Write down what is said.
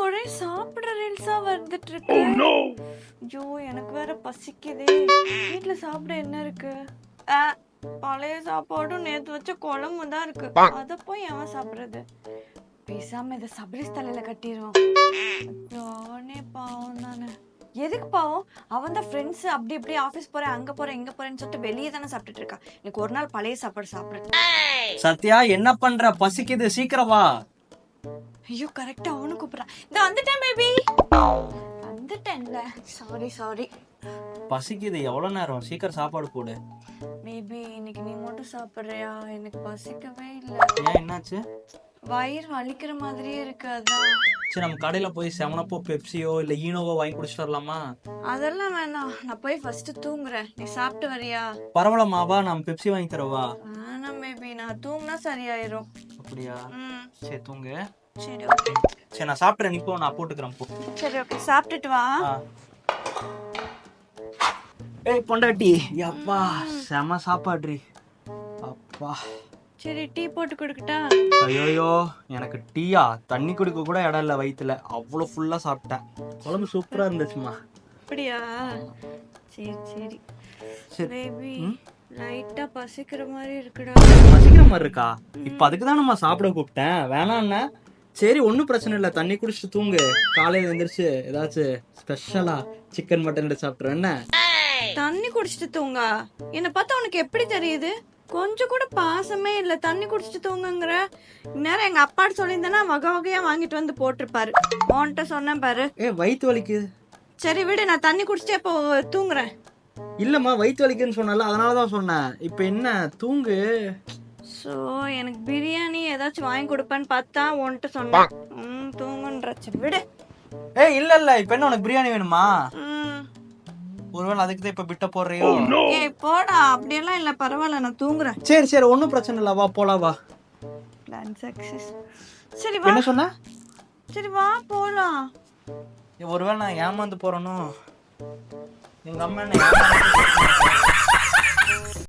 ஒரே சாப்பிடுற ரீல்ஸா வந்துட்டு இருக்கு. ஐயோ எனக்கு வேற பசிக்குதே. வீட்டுல சாப்பிட என்ன இருக்கு? பழைய சாப்பாடும் நேத்து வச்ச குழம்பு தான் இருக்கு. அத போய் எவன் சாப்பிடுறது? பேசாம இதை சபரிஸ் தலையில கட்டிடுவோம். நானே பாவம் தானே. எதுக்கு பாவம்? அவன் தான் ஃப்ரெண்ட்ஸ் அப்படி இப்படி ஆஃபீஸ் போறேன் அங்க போறேன் இங்க போறேன்னு சொல்லிட்டு வெளியே தானே சாப்பிட்டுட்டு இருக்கா. எனக்கு ஒரு நாள் பழைய சாப்பாடு சாப்பிடு. சத்யா என்ன பண்ற? பசிக்குது, சீக்கிரம் வா. ஐயோ கரெக்டா அவனு கூப்பிடுறான். இந்த வந்துட்டேன் பேபி. வந்துட்டேன்ல. சாரி. பசிக்குது, எவ்வளவு நேரம்? சீக்கிரம் சாப்பாடு போடு. பேபி இன்னைக்கு நீ மட்டும் சாப்பிடுறியா? எனக்கு பசிக்கவே இல்லை. ஏன், என்னாச்சு? வயிறு வலிக்கிற மாதிரியே இருக்கு. அதான் சரி, நம்ம கடையில போய் செவனப்போ பெப்சியோ இல்ல ஈனோவோ வாங்கி குடிச்சிட்டு வரலாமா? அதெல்லாம் வேணாம். நான் போய் ஃபர்ஸ்ட் தூங்குறேன். நீ சாப்பிட்டு வரியா? பரவாயில்லமாவா, நான் பெப்சி வாங்கி தரவா? வேணாம் பேபி, நான் தூங்கினா சரியாயிரும். அப்படியா? சரி தூங்கு. சரி ஓகே. சரி நான் சாப்பிட்றேன், நீ போ, நான் போட்டுக்கிறேன் போ. சரி ஓகே, சாப்பிட்டுட்டு வா. ஏய் பொண்டாட்டி, அப்பா செம சாப்பாடுறி. அப்பா. சரி டீ போட்டு கொடுக்கட்டா? ஐயோ எனக்கு டீயா? தண்ணி குடிக்க கூட இடம் இல்லை வயிற்றுல, அவ்வளோ ஃபுல்லா சாப்பிட்டேன். குழம்பு சூப்பரா இருந்துச்சுமா. அப்படியா? சரி பேபி லைட்டா பசிக்கிற மாதிரி இருக்குடா. பசிக்கிற மாதிரி இருக்கா? இப்ப அதுக்கு தான் நம்ம சாப்பிட கூப்பிட்டேன். வேணாண்ண. சரி ஒன்றும் பிரச்சனை இல்லை, தண்ணி குடிச்சிட்டு தூங்கு. காலையில எழுந்திரிச்சு ஏதாச்சும் ஸ்பெஷலா சிக்கன் மட்டன் எடுத்து சாப்பிட்றேன். என்ன தண்ணி குடிச்சிட்டு தூங்க? என்னை பார்த்தா உனக்கு எப்படி தெரியுது? கொஞ்சம் கூட பாசமே இல்ல. தண்ணி குடிச்சிட்டு தூங்குங்கிற. நேரம் எங்க அப்பாட்டு சொல்லியிருந்தேன்னா வகை வகையா வாங்கிட்டு வந்து போட்டிருப்பாரு. உன்கிட்ட சொன்னேன் பாரு. வயிற்று வலிக்கு. சரி விடு, நான் தண்ணி குடிச்சிட்டே இப்போ தூங்குறேன். இல்லம்மா, வயிற்று வலிக்குன்னு சொன்னால அதனாலதான் சொன்னேன். இப்ப என்ன, தூங்கு. சோ எனக்கு பிரியாணி ஏதாச்சும் வாங்கி கொடுப்பேன்னு பார்த்தா உன்கிட்ட சொன்னேன். தூங்குன்ற. சரி விடு. இல்ல இப்ப என்ன, உனக்கு பிரியாணி வேணுமா? ஒருவேளை அதுக்கு தான் இப்ப பிட்ட போடுறியோ? ஏய் போடா, அப்படியெல்லாம் இல்ல, பரவாயில்ல, நான் தூங்குறேன். சரி ஒன்னும் பிரச்சனை இல்ல, வா போலாம் வா. Plan success. சரி வா. என்ன சொன்ன? சரி வா போலாம். ஒருவேளை நான் ஏமாந்து போறேனோ? எங்க அம்மா என்ன ஏமாந்து